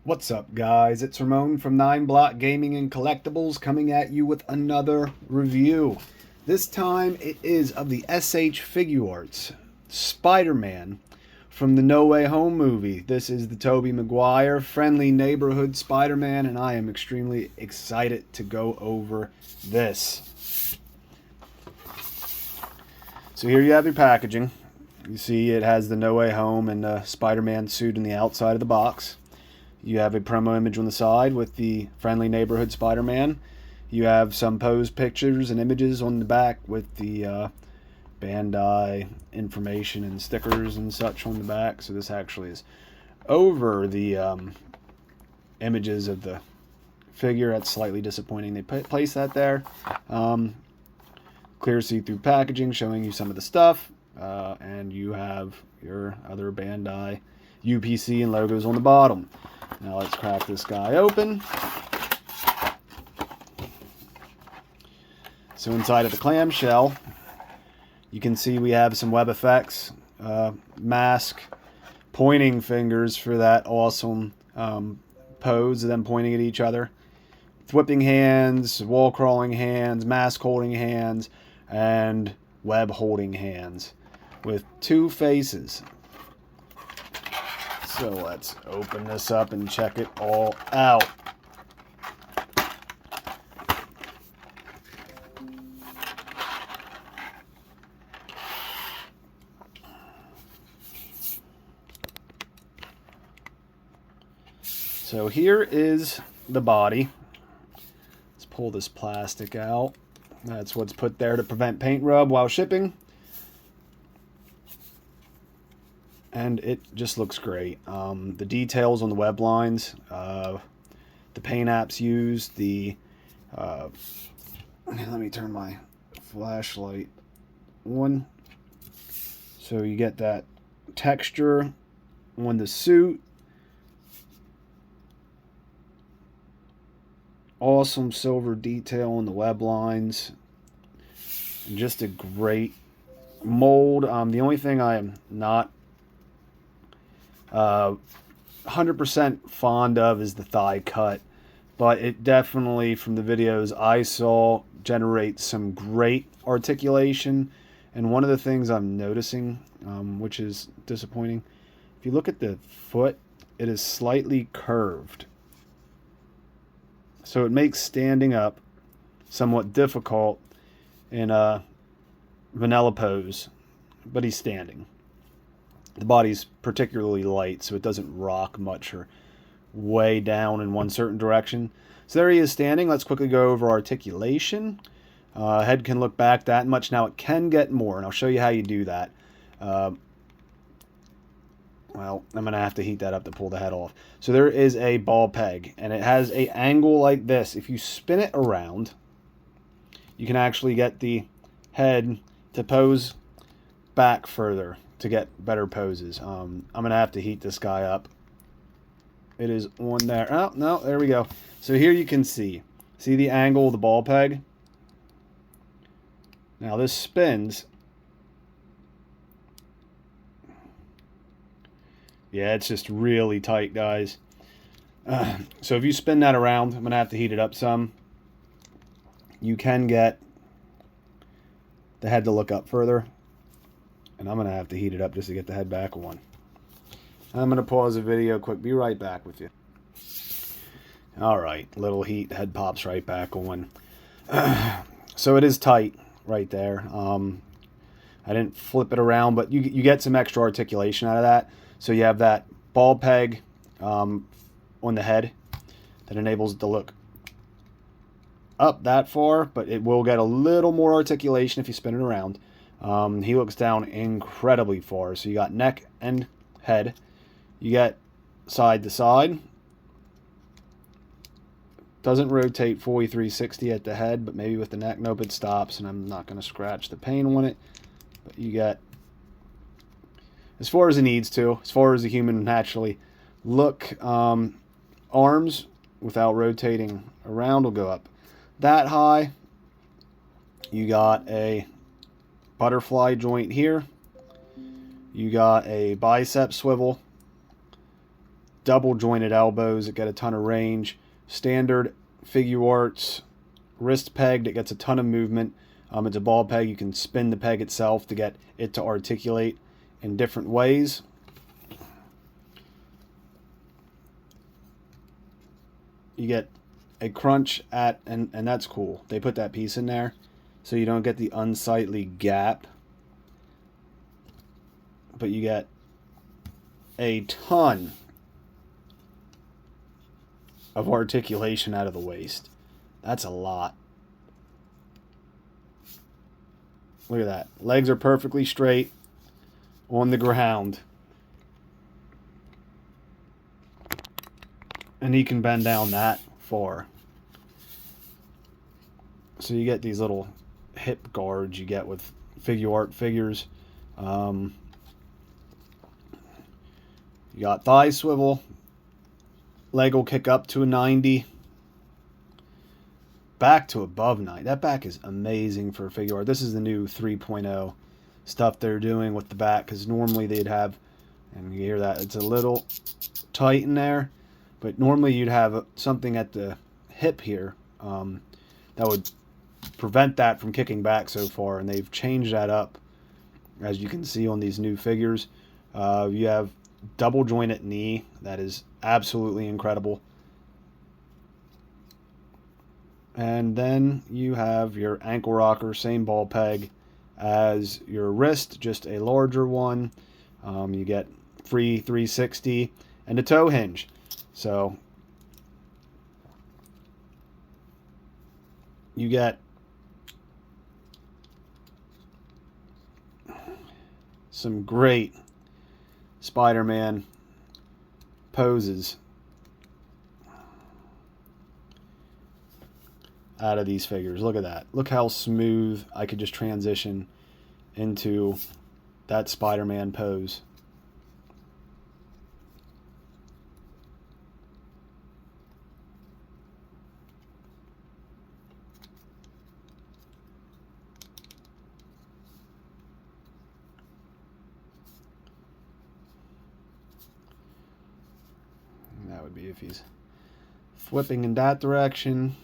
What's up, guys? It's Ramon from NyneBlockGaming&Collectibles coming at you with another review. This time it is of the S.H.Figuarts Spider-Man from the No Way Home movie. This is the Tobey Maguire friendly neighborhood Spider-Man, and I am extremely excited to go over this. So here you have your packaging. You see it has the No Way Home and the Spider-Man suit in the outside of the box. You have a promo image on the side with the friendly neighborhood Spider-Man. You have some pose pictures and images on the back with the Bandai information and stickers and such on the back. So this actually is over the images of the figure. That's slightly disappointing. They place that there. Clear see-through packaging showing you some of the stuff. And you have your other Bandai UPC and logos on the bottom. Now let's crack this guy open. So inside of the clamshell, you can see we have some web effects, mask, pointing fingers for that awesome pose of them pointing at each other. Whipping hands, wall crawling hands, mask holding hands, and web holding hands with two faces. So let's open this up and check it all out. So here is the body. Let's pull this plastic out. That's what's put there to prevent paint rub while shipping. And it just looks great. The details on the web lines, the paint apps used, let me turn my flashlight on. So you get that texture on the suit. Awesome silver detail on the web lines. And just a great mold. The only thing I am not 100% fond of is the thigh cut, but it definitely, from the videos I saw, generates some great articulation. And one of the things I'm noticing, which is disappointing, if you look at the foot, it is slightly curved, so it makes standing up somewhat difficult in a vanilla pose, but he's standing. The body's particularly light, so it doesn't rock much or way down in one certain direction. So there he is standing. Let's quickly go over articulation. Head can look back that much. Now it can get more, and I'll show you how you do that. Well, I'm going to have to heat that up to pull the head off. So there is a ball peg, and it has an angle like this. If you spin it around, you can actually get the head to pose back further to get better poses. I'm going to have to heat this guy up. It is on there. Oh, no, there we go. So here you can see the angle of the ball peg? Now this spins. Yeah, it's just really tight, guys. So if you spin that around, I'm going to have to heat it up some. You can get the head to look up further. And I'm going to have to heat it up just to get the head back on. I'm going to pause the video quick. Be right back with you. Alright, little heat. Head pops right back on. So it is tight right there. I didn't flip it around, but you get some extra articulation out of that. So you have that ball peg on the head that enables it to look up that far, but it will get a little more articulation if you spin it around. He looks down incredibly far. So you got neck and head. You get side to side. Doesn't rotate fully 360 at the head, but maybe with the neck. Nope, it stops, and I'm not going to scratch the paint on it. But you get as far as it needs to, as far as the human naturally look. Arms, without rotating around, will go up that high. You got a butterfly joint here. You got a bicep swivel double jointed elbows that get a ton of range. Standard Figuarts wrist peg that gets a ton of movement. It's a ball peg. You can spin the peg itself to get it to articulate in different ways. You get a crunch at, and that's cool. They put that piece in there so you don't get the unsightly gap. But you get a ton of articulation out of the waist. That's a lot. Look at that. Legs are perfectly straight on the ground. And he can bend down that far. So you get these little hip guards you get with Figuart figures. You got thigh swivel. Leg will kick up to a 90. Back to above 90. That back is amazing for a Figuart. This is the new 3.0 stuff they're doing with the back, because normally they'd have, and you hear that, it's a little tight in there, but normally you'd have something at the hip here that would prevent that from kicking back so far, and they've changed that up, as you can see on these new figures. You have double jointed knee. That is absolutely incredible. And then you have your ankle rocker, same ball peg as your wrist, just a larger one. You get free 360 and a toe hinge. So you get some great Spider-Man poses out of these figures. Look at that. Look how smooth I could just transition into that Spider-Man pose. And that would be if he's flipping in that direction.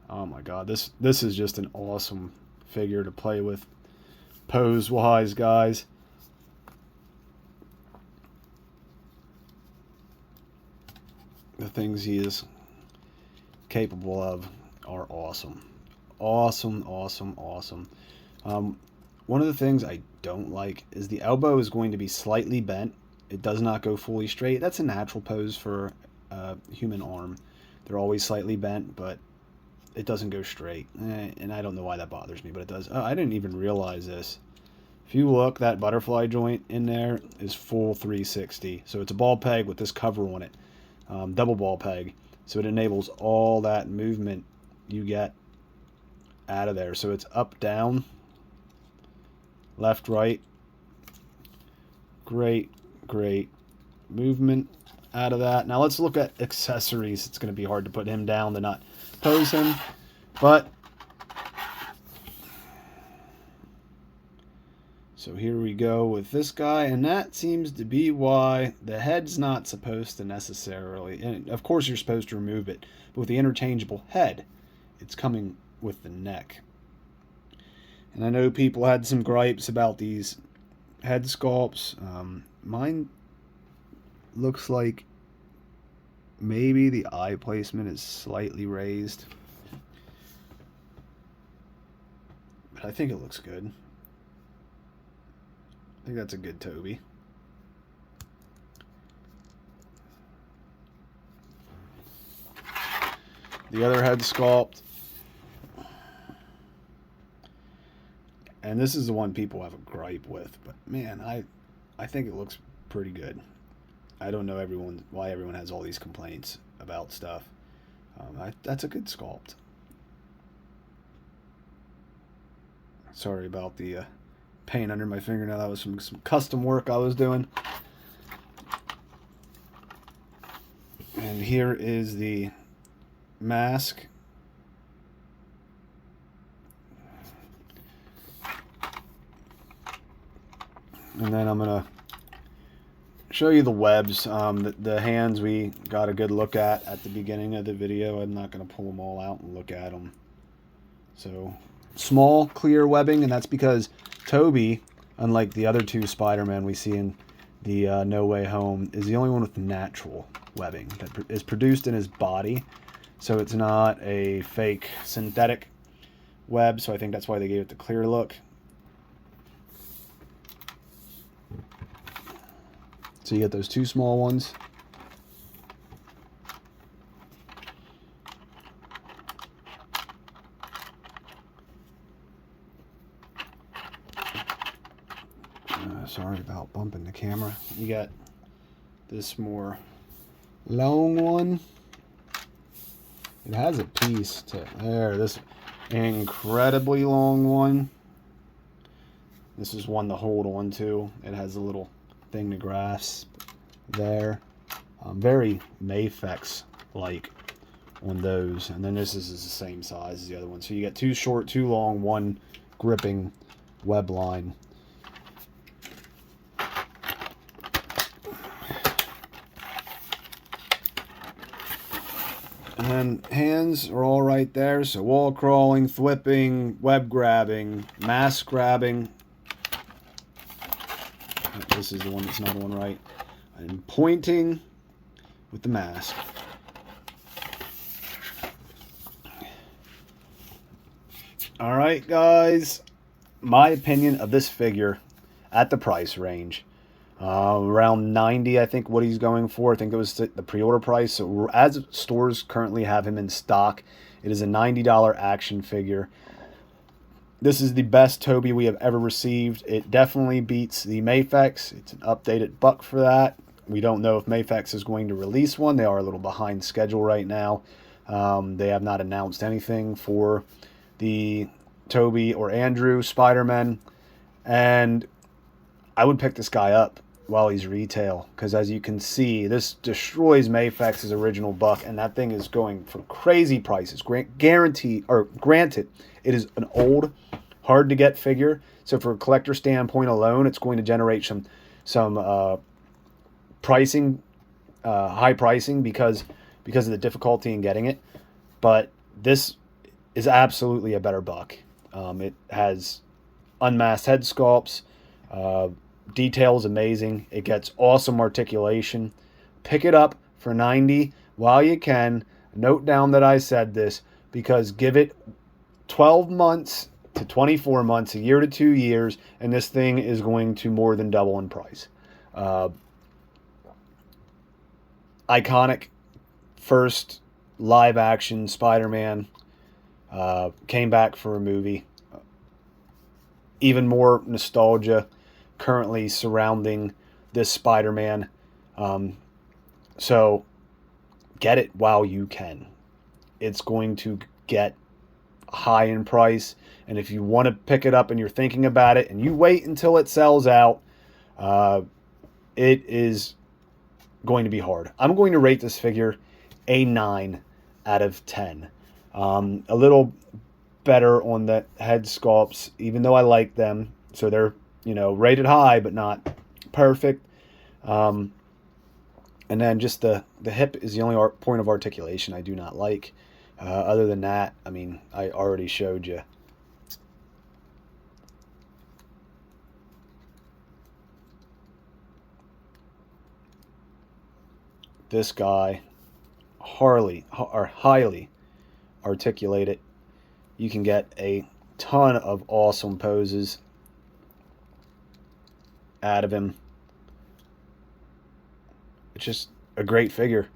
Oh my god, this is just an awesome figure to play with pose-wise, guys. The things he is capable of are awesome. Awesome, awesome, awesome. One of the things I don't like is the elbow is going to be slightly bent. It does not go fully straight. That's a natural pose for a human arm. They're always slightly bent, but it doesn't go straight, and I don't know why that bothers me, but it does. Oh, I didn't even realize this. If you look, that butterfly joint in there is full 360. So it's a ball peg with this cover on it, double ball peg. So it enables all that movement you get out of there. So it's up, down, left, right. Great, great movement out of that. Now let's look at accessories. It's going to be hard to put him down to not pose him, but so here we go with this guy, and that seems to be why the head's not supposed to necessarily, and of course you're supposed to remove it, but with the interchangeable head, it's coming with the neck. And I know people had some gripes about these head sculpts. Mine looks like maybe the eye placement is slightly raised, but I think it looks good. I think that's a good Tobey. The other head sculpt, and this is the one people have a gripe with, but man, I think it looks pretty good. I don't know why everyone has all these complaints about stuff. That's a good sculpt. Sorry about the paint under my fingernail. That was some custom work I was doing. And here is the mask And then I'm going to show you the webs. The hands we got a good look at the beginning of the video. I'm not going to pull them all out and look at them. So small clear webbing, and that's because Tobey, unlike the other two Spider-Man we see in the No Way Home, is the only one with natural webbing that is produced in his body. So it's not a fake synthetic web, so I think that's why they gave it the clear look. So you get those two small ones. Sorry about bumping the camera. You got this more long one. It has a piece to there. This incredibly long one. This is one to hold on to. It has a little thing to grasp there. Very Mafex like on those. And then this is the same size as the other one. So you get two short, two long, one gripping web line. And hands are all right there. So wall crawling, thwipping, web grabbing, mask grabbing. This is the one that's not on right. And pointing with the mask. All right, guys. My opinion of this figure at the price range. Around 90, I think what he's going for. I think it was the pre-order price. So as stores currently have him in stock, it is a $90 action figure. This is the best Tobey we have ever received. It definitely beats the Mafex. It's an updated buck for that. We don't know if Mafex is going to release one. They are a little behind schedule right now. They have not announced anything for the Tobey or Andrew Spider-Man. And I would pick this guy up while he's retail, because as you can see, this destroys Mafex's original buck, and that thing is going for crazy prices. Granted, it is an old, hard to get figure, so for a collector standpoint alone, it's going to generate some pricing, high pricing because of the difficulty in getting it. But this is absolutely a better buck. It has unmasked head sculpts. Detail is amazing. It gets awesome articulation. Pick it up for 90 while you can. Note down that I said this, because give it 12 months to 24 months, a year to 2 years, and this thing is going to more than double in price. Iconic first live action Spider-Man, came back for a movie. Even more nostalgia currently surrounding this Spider-Man. So get it while you can. It's going to get high in price, and if you want to pick it up and you're thinking about it and you wait until it sells out, it is going to be hard. I'm going to rate this figure a 9 out of 10. A little better on the head sculpts, even though I like them. So they're, rated high, but not perfect. And then just the hip is the only point of articulation I do not like. Other than that, I mean, I already showed you. This guy, highly articulated. You can get a ton of awesome poses out of him. It's just a great figure.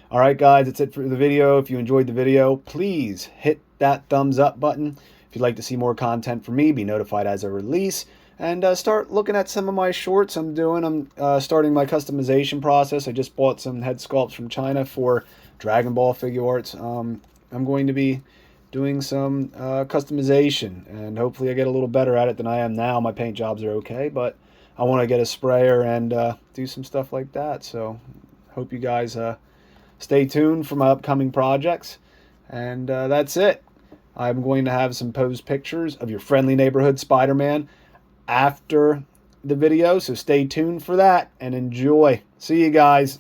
All right, guys, that's it for the video. If you enjoyed the video, please hit that thumbs up button. If you'd like to see more content from me, be notified as I release, and start looking at some of my shorts I'm doing. I'm starting my customization process. I just bought some head sculpts from China for Dragon Ball Figuarts. I'm going to be doing some customization, and hopefully I get a little better at it than I am now. My paint jobs are okay, but I want to get a sprayer and do some stuff like that. So hope you guys stay tuned for my upcoming projects. And that's it. I'm going to have some posed pictures of your friendly neighborhood Spider-Man after the video, so stay tuned for that and enjoy. See you guys.